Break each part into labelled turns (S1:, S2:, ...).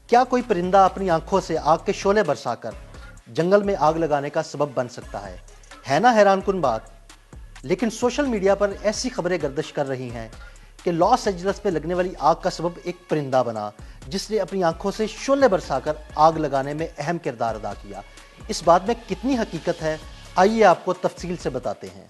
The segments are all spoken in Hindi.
S1: क्या कोई परिंदा अपनी आंखों से आग के शोले बरसाकर जंगल में आग लगाने का सबब बन सकता है ना हैरानकुन बात। लेकिन सोशल मीडिया पर ऐसी खबरें गर्दिश कर रही हैं कि लॉस एंजल्स में लगने वाली आग का सबब एक परिंदा बना, जिसने अपनी आंखों से शोले बरसाकर आग लगाने में अहम किरदार अदा किया। इस बात में कितनी हकीकत है, आइए आपको तफसील से बताते हैं।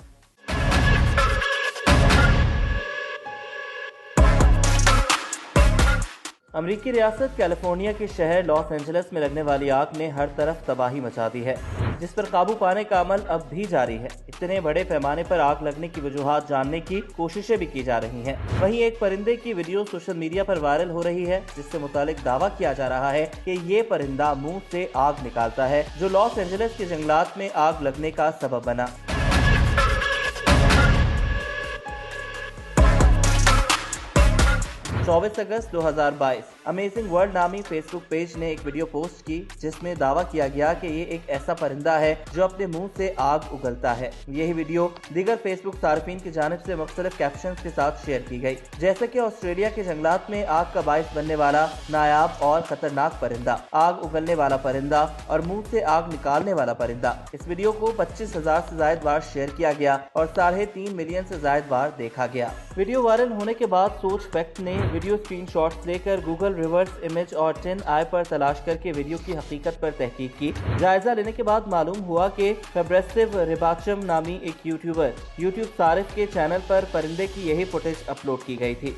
S2: अमेरिकी रियासत कैलिफोर्निया के शहर लॉस एंजल्स में लगने वाली आग ने हर तरफ तबाही मचा दी है, जिस पर काबू पाने का अमल अब भी जारी है। इतने बड़े पैमाने पर आग लगने की वजूहात जानने की कोशिशें भी की जा रही हैं। वहीं एक परिंदे की वीडियो सोशल मीडिया पर वायरल हो रही है, जिससे मुतालिक दावा किया जा रहा है कि ये परिंदा मुंह से आग निकालता है, जो लॉस एंजल्स के जंगलात में आग लगने का सबब बना। 24 अगस्त 2022 अमेजिंग वर्ल्ड नामी फेसबुक पेज ने एक वीडियो पोस्ट की, जिसमें दावा किया गया कि ये एक ऐसा परिंदा है जो अपने मुंह से आग उगलता है। यही वीडियो दीगर फेसबुक सार्फिन की जानिब से मुख्तलिफ कैप्शंस के साथ शेयर की गई, जैसे कि ऑस्ट्रेलिया के जंगलात में आग का बाइस बनने वाला नायाब और खतरनाक परिंदा, आग उगलने वाला परिंदा और मुंह से आग निकालने वाला परिंदा। इस वीडियो को 25,000 से ज्यादा बार शेयर किया गया और 3.5 मिलियन से ज्यादा बार देखा गया। वीडियो वायरल होने के बाद सोच फैक्ट ने वीडियो स्क्रीनशॉट्स लेकर गूगल रिवर्स इमेज और 10i पर तलाश करके वीडियो की हकीकत पर तहकीक की। जायजा लेने के बाद मालूम हुआ कि फेब्रेसिव रिबाचम नामी एक यूट्यूबर यूट्यूब सारिफ के चैनल पर परिंदे की यही फुटेज अपलोड की गई थी।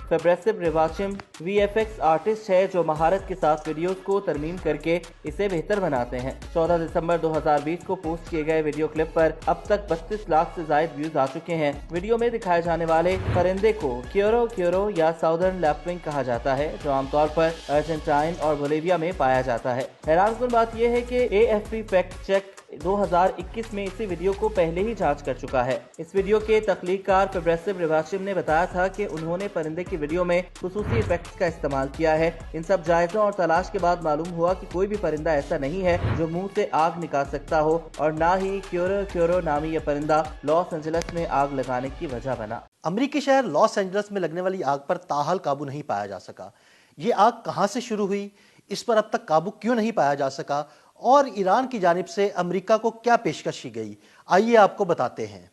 S2: फेब्रेसिव रिवाचिम VFX आर्टिस्ट है, जो महारत के साथ वीडियोस को तरमीम करके इसे बेहतर बनाते हैं। 14 दिसंबर 2020 को पोस्ट किए गए वीडियो क्लिप पर अब तक 32 लाख से ज्यादा व्यूज आ चुके हैं। वीडियो में दिखाए जाने वाले परिंदे को क्योरो क्योरो या साउदर्न लैपविंग कहा जाता है, जो आमतौर पर अर्जेंटाइन और बोलिविया में पाया जाता है। हैरानकुन बात यह है कि AFP फैक्ट चेक 2021 में इसी वीडियो को पहले ही जांच कर चुका है। इस वीडियो के तख्लीककार फेब्रेसिव रिवाचिम ने बताया था कि उन्होंने परिंदे की वीडियो में खुसूसी इफेक्ट्स का इस्तेमाल किया है। इन सब जायजों और तलाश के बाद मालूम हुआ कि कोई भी परिंदा ऐसा नहीं है जो मुंह से आग निकाल सकता हो, और ना ही क्योरो क्योरो नामी यह परिंदा लॉस एंजल्स में आग लगाने की वजह बना।
S1: अमेरिकी शहर लॉस एंजल्स में लगने वाली आग पर ताहाल काबू नहीं पाया जा सका। ये आग कहां से शुरू हुई, इस पर अब तक काबू क्यों नहीं पाया जा सका, और ईरान की जानिब से अमेरिका को क्या पेशकश की गई, आइए आपको बताते हैं।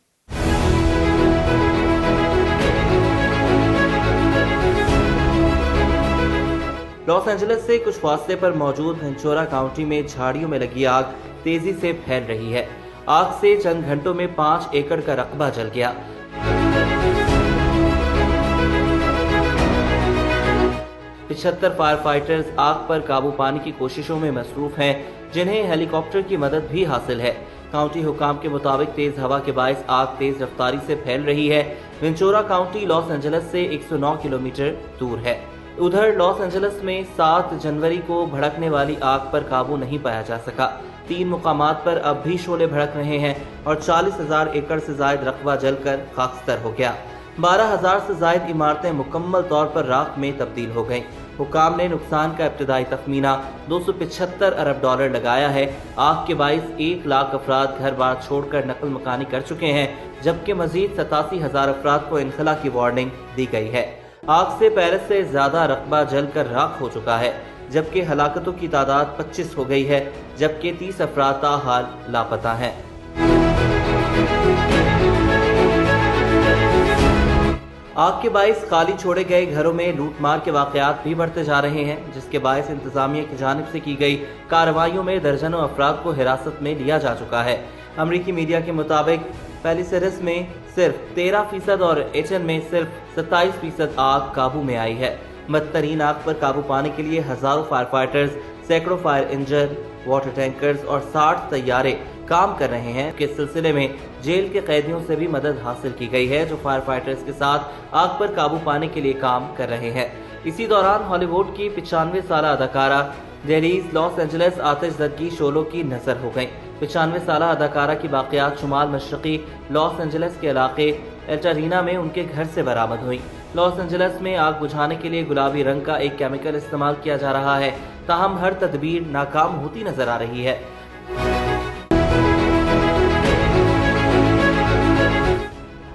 S2: लॉस एंजल्स से कुछ फासले पर मौजूद वेंचुरा काउंटी में झाड़ियों में लगी आग तेजी से फैल रही है। आग से चंद घंटों में 5 एकड़ का रकबा जल गया। पिछहत्तर फायर फाइटर्स आग पर काबू पाने की कोशिशों में मसरूफ हैं, जिन्हें हेलीकॉप्टर की मदद भी हासिल है। काउंटी हुकाम के मुताबिक तेज हवा के बायस आग तेज रफ्तारी से फैल रही है। वेंचुरा काउंटी लॉस एंजल्स से 109 किलोमीटर दूर है। उधर लॉस एंजल्स में 7 जनवरी को भड़कने वाली आग पर काबू नहीं पाया जा सका। 3 मुकामात पर अब भी शोले भड़क रहे हैं और 40,000 एकड़ से ज्यादा रकबा जलकर खाकस्तर हो गया। 12,000 से ज्यादा इमारतें मुकम्मल तौर पर राख में तब्दील हो गईं। हुकाम ने नुकसान का इब्तदाई तखमीना $275 अरब लगाया है। आग के बाइस 1 लाख अफराद घर बार छोड़कर नकल मकानी कर चुके हैं, जबकि मजीद 87,000 अफराद को इनखला की वार्निंग दी गई है। आग से पहले से ज्यादा रकबा जलकर राख हो चुका है, जबकि हलाकतों की तादाद 25 हो गई है, जबकि 30 अफराद ताहाल लापता हैं। आग के बाइस खाली छोड़े गए घरों में लूटमार के वाकयात भी बढ़ते जा रहे हैं, जिसके बाइस इंतजामिया की जानिब से की गई कार्रवाइयों में दर्जनों अफराद को हिरासत में लिया जा चुका है। अमेरिकी मीडिया के मुताबिक पेलिसेरस में सिर्फ 13% और एचएन में सिर्फ 27% आग काबू में आई है। बदतरीन आग पर काबू पाने के लिए हजारों फायर फाइटर्स, सैकड़ों फायर इंजन, वाटर टैंकर्स और 60 तैयारे काम कर रहे हैं। इस सिलसिले में जेल के कैदियों से भी मदद हासिल की गई है, जो फायर फाइटर्स के साथ आग पर काबू पाने के लिए काम कर रहे हैं। इसी दौरान हॉलीवुड की 95 साल अदाकारा डेलीज लॉस एंजल्स आतिशज़दगी शोलों की नजर हो गयी। 95 साल अदाकारा की बाक़ियात शुमाल मशरक़ी लॉस एंजल्स के इलाके एल्टारीना में उनके घर से बरामद हुई। लॉस एंजल्स में आग बुझाने के लिए गुलाबी रंग का एक केमिकल इस्तेमाल किया जा रहा है, ताहम हर तदबीर नाकाम होती नजर आ रही है।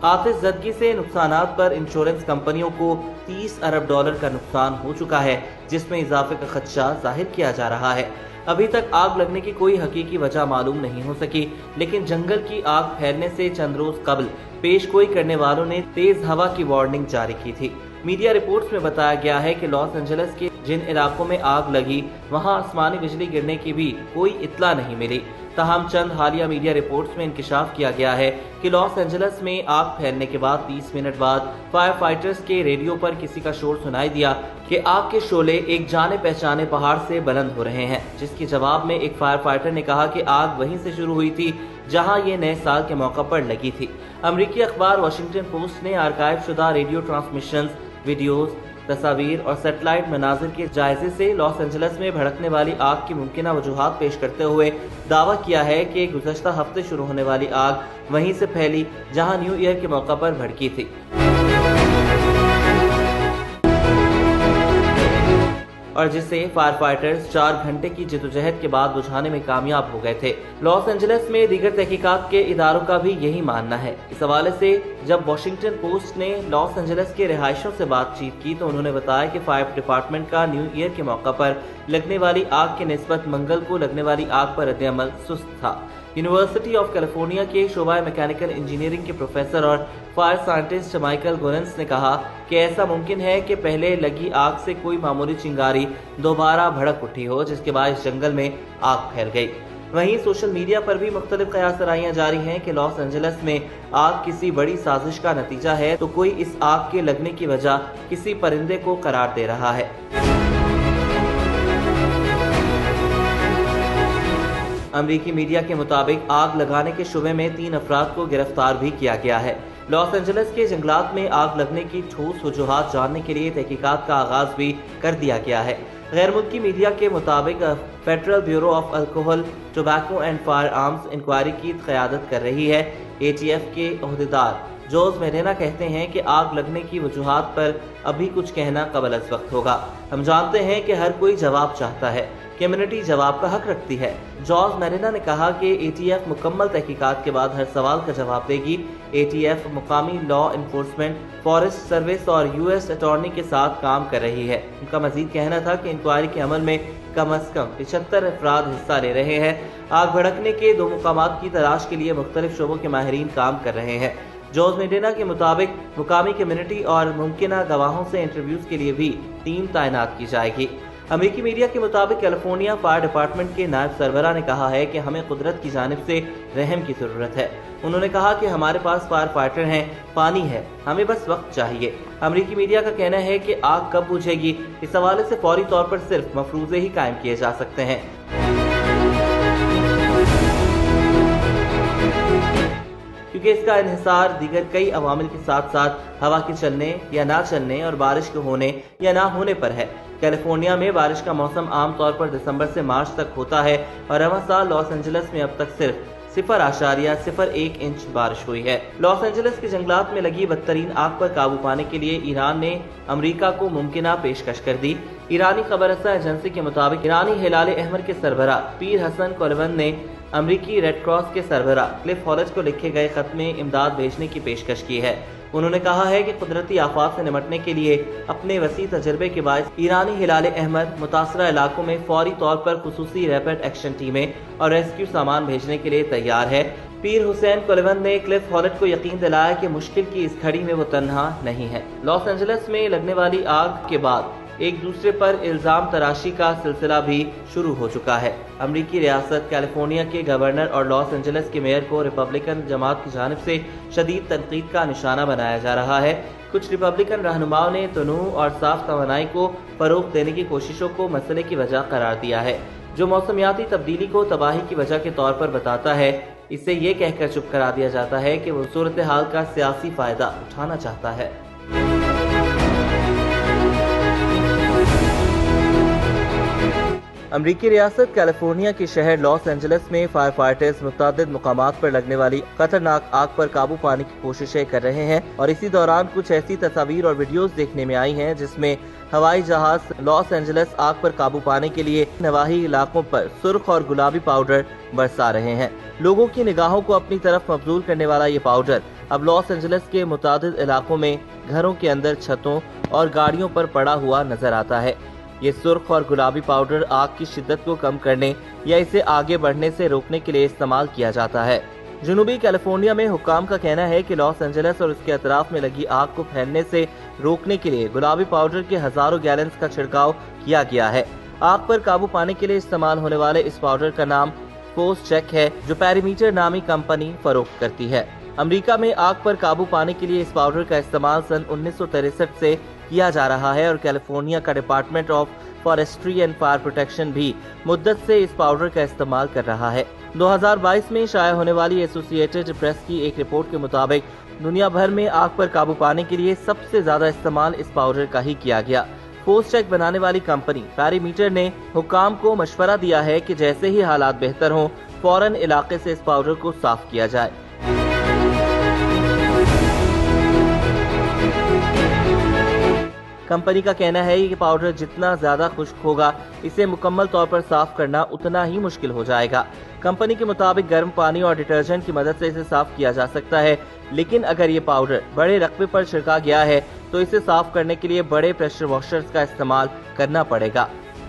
S2: आतिशज़दगी से नुकसानात पर इंश्योरेंस कंपनियों को $30 अरब का नुकसान हो चुका है, जिसमें इजाफे का खदशा जाहिर किया जा रहा है। अभी तक आग लगने की कोई हकीकी वजह मालूम नहीं हो सकी, लेकिन जंगल की आग फैलने से चंद रोज कबल पेशगोई करने वालों ने तेज हवा की वार्निंग जारी की थी। मीडिया रिपोर्ट्स में बताया गया है कि लॉस एंजलिस के जिन इलाकों में आग लगी वहां आसमानी बिजली गिरने की भी कोई इत्तला नहीं मिली। ताहम चंद हालिया मीडिया रिपोर्ट्स में इंकशाफ किया गया है कि लॉस एंजलिस में आग फैलने के बाद 30 मिनट बाद फायर फाइटर्स के रेडियो पर किसी का शोर सुनाई दिया कि आग के शोले एक जाने पहचाने पहाड़ से बुलंद हो रहे हैं, जिसके जवाब में एक फायर फाइटर ने कहा कि आग वहीं से शुरू हुई थी जहां ये नए साल के मौका पर लगी थी। अमेरिकी अखबार वॉशिंगटन पोस्ट ने आर्काइव शुदा रेडियो ट्रांसमिशंस, वीडियोज, तस्वीर और सैटेलाइट मनाजिर के जायजे से लॉस एंजलिस में भड़कने वाली आग की मुमकिन वजूहात पेश करते हुए दावा किया है कि गुज़श्ता हफ्ते शुरू होने वाली आग वहीं से फैली जहां न्यू ईयर के मौका पर भड़की थी और जिसे फायर फाइटर्स 4 घंटे की जिदोजहद के बाद बुझाने में कामयाब हो गए थे। लॉस एंजलिस में दीगर तहकीकात के इदारों का भी यही मानना है। इस हवाले से जब वॉशिंगटन पोस्ट ने लॉस एंजलिस के रिहायशों से बातचीत की तो उन्होंने बताया कि फायर डिपार्टमेंट का न्यू ईयर के मौका पर लगने वाली आग के निस्बत मंगल को लगने वाली आग पर रद्द-ए-अमल सुस्त था। यूनिवर्सिटी ऑफ कैलिफोर्निया के शोबा मैकेनिकल इंजीनियरिंग के प्रोफेसर और फायर साइंटिस्ट माइकल गोरेंस ने कहा कि ऐसा मुमकिन है कि पहले लगी आग से कोई मामूली चिंगारी दोबारा भड़क उठी हो, जिसके बाद इस जंगल में आग फैल गई। वहीं सोशल मीडिया पर भी मुख्तलिफ कयासराइयां जारी हैं कि लॉस एंजलिस में आग किसी बड़ी साजिश का नतीजा है तो कोई इस आग के लगने की वजह किसी परिंदे को करार दे रहा है। अमेरिकी मीडिया के मुताबिक आग लगाने के शुबे में 3 अफराद को गिरफ्तार भी किया गया है। लॉस एंजलिस के जंगलात में आग लगने की ठोस वजूहात जानने के लिए तहकीकात का आगाज भी कर दिया गया है। गैर मुल्की मीडिया के मुताबिक Federal Bureau of Alcohol, Tobacco and Firearms inquiry की क़यादत कर रही है। ATF के ओहदेदार जोस मेडेना कहते हैं कि आग लगने की वजूहात पर अभी कुछ कहना कबल अज़ वक्त होगा। हम जानते हैं कि हर कोई जवाब चाहता है, कम्युनिटी जवाब का हक रखती है। जॉर्ज मेडेना ने कहा कि ATF मुकम्मल तहकीकात के बाद हर सवाल का जवाब देगी। ATF मुकामी लॉ इन्फोर्समेंट, फॉरेस्ट सर्विस और US अटॉर्नी के साथ काम कर रही है। उनका मजीद कहना था कि इंक्वायरी के अमल में कम अज कम 75 अफराद हिस्सा ले रहे हैं। आग भड़कने के 2 मुकामात की तलाश के लिए मुख्तलिफ शोबों के माहिरीन काम कर रहे हैं। जॉर्ज मेडेना के मुताबिक मुकामी कम्युनिटी और मुमकिना गवाहों से इंटरव्यूज के लिए भी टीम तैनात की जाएगी। अमेरिकी मीडिया के मुताबिक कैलिफोर्निया फायर डिपार्टमेंट के नायब सरबरा ने कहा है कि हमें कुदरत की जानिब से रहम की जरूरत है। उन्होंने कहा कि हमारे पास फायर फाइटर हैं, पानी है, हमें बस वक्त चाहिए। अमेरिकी मीडिया का कहना है कि आग कब बुझेगी, इस हवाले से फौरी तौर पर सिर्फ मफरूजे ही कायम किए जा सकते हैं। क्योंकि इसका इन्हिसार दीगर कई अवामिल के साथ साथ हवा के चलने या ना चलने और बारिश के होने या ना होने पर है। कैलिफोर्निया में बारिश का मौसम आमतौर पर दिसंबर से मार्च तक होता है और रवां साल लॉस एंजलिस में अब तक सिर्फ 0.01 इंच बारिश हुई है। लॉस एंजलिस के जंगलात में लगी बदतरीन आग पर काबू पाने के लिए ईरान ने अमेरिका को मुमकिना पेशकश कर दी। ईरानी खबर रसा एजेंसी के मुताबिक ईरानी हिलाल अहमर के सरबरा पीर हसन कोलवन ने अमेरिकी रेड क्रॉस के सरबरा क्लिफ हॉलेज को लिखे गए खत में इमदाद भेजने की पेशकश की है। उन्होंने कहा है कि कुदरती आफात से निपटने के लिए अपने वसी तजर्बे के बाद ईरानी हिलाल अहमर मुतासरा इलाकों में फौरी तौर पर खुसूसी रैपिड एक्शन टीमें और रेस्क्यू सामान भेजने के लिए तैयार है। पीर हुसैन कोलवन ने क्लिफ हॉलेज को यकीन दिलाया कि मुश्किल की इस घड़ी में वो तन्हा नहीं है। लॉस एंजलिस में लगने वाली आग के बाद एक दूसरे पर इल्जाम तराशी का सिलसिला भी शुरू हो चुका है। अमेरिकी रियासत कैलिफोर्निया के गवर्नर और लॉस एंजलिस के मेयर को रिपब्लिकन जमात की जानिब से शदीद तनकीद का निशाना बनाया जा रहा है। कुछ रिपब्लिकन रहनुमाओं ने तनू और साफ तवानाई को फरोग देने की कोशिशों को मसले की वजह करार दिया है, जो मौसमियाती तब्दीली को तबाही की वजह के तौर पर बताता है। इससे ये कहकर चुप करा दिया जाता है कि वो सूरत हाल का सियासी फायदा उठाना चाहता है। अमरीकी रियासत कैलिफोर्निया के शहर लॉस एंजलिस में फायर फाइटर्स मुतादिद मुकामात पर लगने वाली खतरनाक आग पर काबू पाने की कोशिशें कर रहे हैं और इसी दौरान कुछ ऐसी तस्वीर और वीडियोस देखने में आई हैं जिसमें हवाई जहाज लॉस एंजलिस आग पर काबू पाने के लिए नवाही इलाकों पर सुर्ख और गुलाबी पाउडर बरसा रहे हैं। लोगों की निगाहों को अपनी तरफ मबजूल करने वाला ये पाउडर अब लॉस एंजलिस के मुतादिद इलाकों में घरों के अंदर, छतों और गाड़ियों पर पड़ा हुआ नजर आता है। ये सुर्ख और गुलाबी पाउडर आग की शिद्दत को कम करने या इसे आगे बढ़ने से रोकने के लिए इस्तेमाल किया जाता है। जनूबी कैलिफोर्निया में हुक्काम का कहना है कि लॉस एंजलिस और उसके अतराफ में लगी आग को फैलने से रोकने के लिए गुलाबी पाउडर के हजारों गैलन्स का छिड़काव किया गया है। आग पर काबू पाने के लिए इस्तेमाल होने वाले इस पाउडर का नाम फोर्सचेक है, जो पैरामीटर नामी कंपनी फरोख्त करती है। अमेरिका में आग पर काबू पाने के लिए इस पाउडर का इस्तेमाल सन 1963 से किया जा रहा है और कैलिफोर्निया का department of forestry and fire protection भी मुद्दत से इस पाउडर का इस्तेमाल कर रहा है। 2022 में शाया होने वाली एसोसिएटेड प्रेस की एक रिपोर्ट के मुताबिक दुनिया भर में आग पर काबू पाने के लिए सबसे ज्यादा इस्तेमाल इस पाउडर का ही किया गया। फोर्सचेक बनाने वाली कंपनी पैरामीटर ने हुक्काम को मशवरा दिया है कि जैसे ही हालात बेहतर हों, फौरन इलाके से इस पाउडर को साफ किया जाए। कंपनी का कहना है कि पाउडर जितना ज्यादा खुश्क होगा, इसे मुकम्मल तौर पर साफ करना उतना ही मुश्किल हो जाएगा। कंपनी के मुताबिक गर्म पानी और डिटर्जेंट की मदद से इसे साफ किया जा सकता है, लेकिन अगर ये पाउडर बड़े रकबे पर छिड़का गया है तो इसे साफ करने के लिए बड़े प्रेशर वॉशर्स का इस्तेमाल करना पड़ेगा।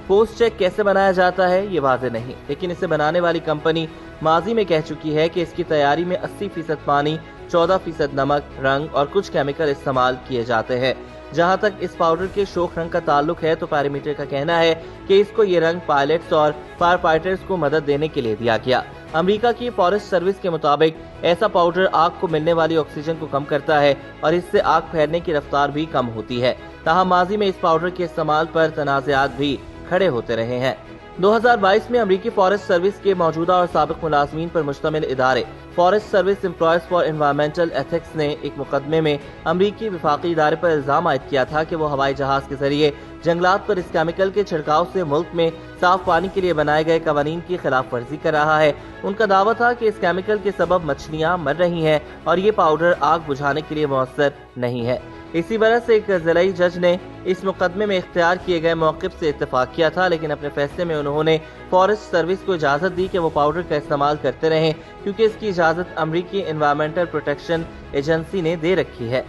S2: फोर्सचेक कैसे बनाया जाता है ये वाज़ेह नहीं, लेकिन इसे बनाने वाली कंपनी माजी में कह चुकी है कि इसकी तैयारी में 80% पानी, 14% नमक, रंग और कुछ केमिकल इस्तेमाल किए जाते हैं। जहां तक इस पाउडर के शोख रंग का ताल्लुक है तो पैरामीटर का कहना है कि इसको ये रंग पायलट्स और फायर फाइटर्स को मदद देने के लिए दिया गया। अमेरिका की फॉरेस्ट सर्विस के मुताबिक ऐसा पाउडर आग को मिलने वाली ऑक्सीजन को कम करता है और इससे आग फैलने की रफ्तार भी कम होती है। ताहम माजी में इस पाउडर के इस्तेमाल पर तनाज़ात भी खड़े होते रहे हैं। 2022 में अमेरिकी फॉरेस्ट सर्विस के मौजूदा और साबिक मुलाजमीन पर मुश्तमिल इदारे forest service employees for environmental ethics ने एक मुकदमे में अमेरिकी विफाकी इदारे पर इल्जाम आयद किया था कि वो हवाई जहाज के जरिए जंगलात पर इस केमिकल के छिड़काव से मुल्क में साफ पानी के लिए बनाए गए कवानीन की खिलाफ वर्जी कर रहा है। उनका दावा था कि इस केमिकल के सबब मछलियां मर रही हैं और ये पाउडर आग बुझाने के लिए मुअस्सर नहीं है। इसी वजह से एक ज़िलाई जज ने इस मुकदमे में इख्तियार किए गए मौक़िफ़ से इत्तेफाक किया था, लेकिन अपने फैसले में उन्होंने फॉरेस्ट सर्विस को इजाज़त दी कि वो पाउडर का इस्तेमाल करते रहें, क्योंकि इसकी इजाज़त अमरीकी एनवायरमेंटल प्रोटेक्शन एजेंसी ने दे रखी है।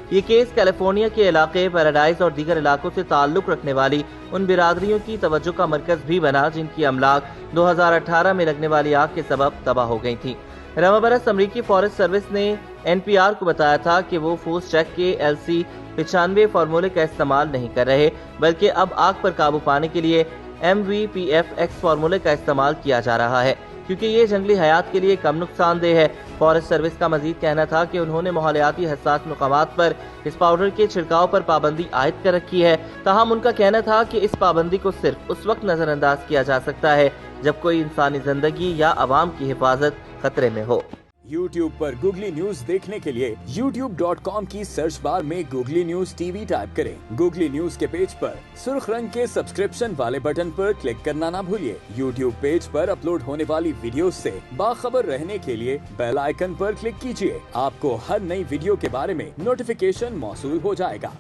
S2: ये केस कैलिफोर्निया के इलाके पैराडाइज और दीगर इलाकों से ताल्लुक रखने वाली उन बिरादरियों की तवज्जो का मरकज भी बना जिनकी अमलाक 2018 में लगने वाली आग के सबब तबाह हो गई थी। रवा बरस अमरीकी फॉरेस्ट सर्विस ने NPR को बताया था कि वो फोर्सचेक के LC 95 फार्मूले का इस्तेमाल नहीं कर रहे, बल्कि अब आग पर काबू पाने के लिए MVPFX फार्मूले का इस्तेमाल किया जा रहा है, क्योंकि ये जंगली हयात के लिए कम नुकसानदेह है। फॉरेस्ट सर्विस का मजीद कहना था कि उन्होंने माहौलियाती हसास मकामात पर इस पाउडर के छिड़काव पर पाबंदी आयद कर रखी है। ताहम उनका कहना था कि इस पाबंदी को सिर्फ उस वक्त नजरअंदाज किया जा सकता है जब कोई इंसानी जिंदगी या अवाम की हिफाजत खतरे में हो।
S3: YouTube पर गूगली न्यूज देखने के लिए youtube.com की सर्च बार में गूगली न्यूज TV टाइप करें। गूगली न्यूज के पेज पर सुर्ख रंग के सब्सक्रिप्शन वाले बटन पर क्लिक करना ना भूलिए। YouTube पेज पर अपलोड होने वाली वीडियोस से बाखबर रहने के लिए बेल आइकन पर क्लिक कीजिए। आपको हर नई वीडियो के बारे में नोटिफिकेशन मौसूल हो जाएगा।